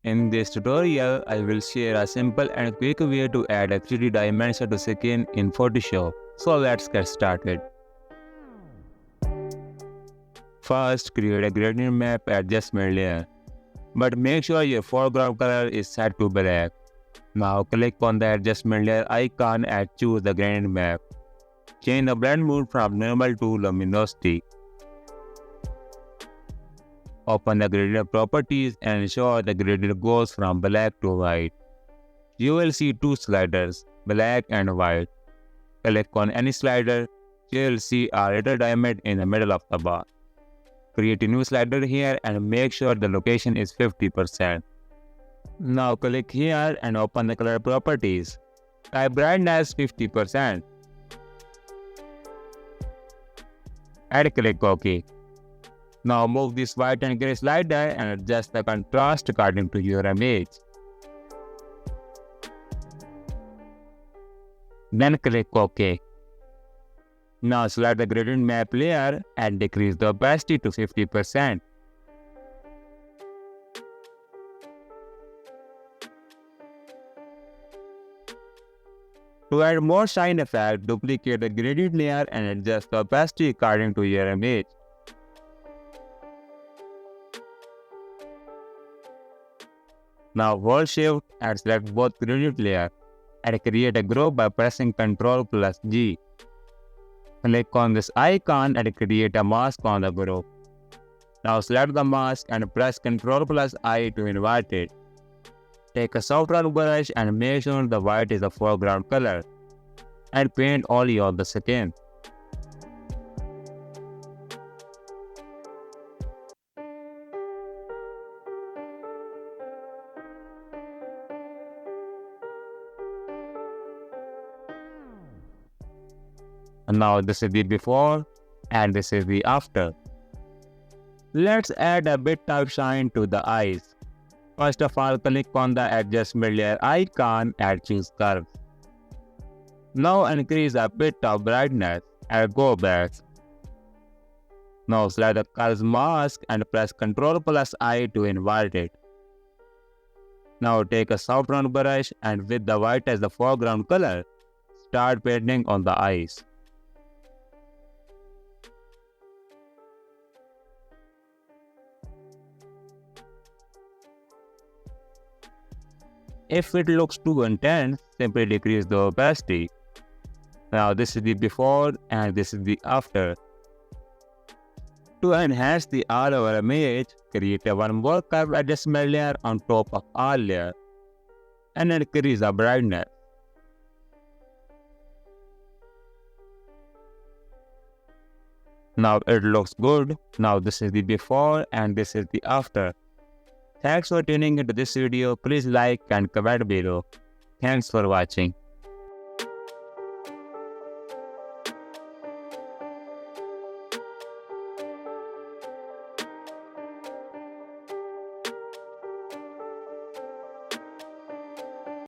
In this tutorial, I will share a simple and quick way to add a 3D dimension to skin in Photoshop. So let's get started. First, create a gradient map adjustment layer. But make sure your foreground color is set to black. Now click on the adjustment layer icon and choose the gradient map. Change the blend mode from normal to luminosity. Open the gradient properties and ensure the gradient goes from black to white. You will see two sliders, black and white. Click on any slider, you will see a little diamond in the middle of the bar. Create a new slider here and make sure the location is 50%. Now click here and open the color properties. Type brightness 50% and click OK. Now move this white and gray slider and adjust the contrast according to your image. Then click OK. Now select the gradient map layer and decrease the opacity to 50%. To add more shine effect, duplicate the gradient layer and adjust the opacity according to your image. Now hold shift and select both gradient layer and create a group by pressing Ctrl+G. Click on this icon and create a mask on the group. Now select the mask and press Ctrl+I to invert it. Take a soft round brush and make sure the white is the foreground color. And paint only on the skin. And now this is the before and this is the after. Let's add a bit of shine to the eyes. First of all, click on the adjustment layer icon and choose curves. Now increase a bit of brightness and go back. Now select the curves mask and press Ctrl+I to invert it. Now take a soft round brush and with the white as the foreground color, start painting on the eyes. If it looks too intense, simply decrease the opacity. Now this is the before and this is the after. To enhance the all over image, create a one more curve adjustment layer on top of all layer and increase the brightness. Now it looks good. Now this is the before and this is the after. Thanks for tuning into this video. Please like and comment below. Thanks for watching.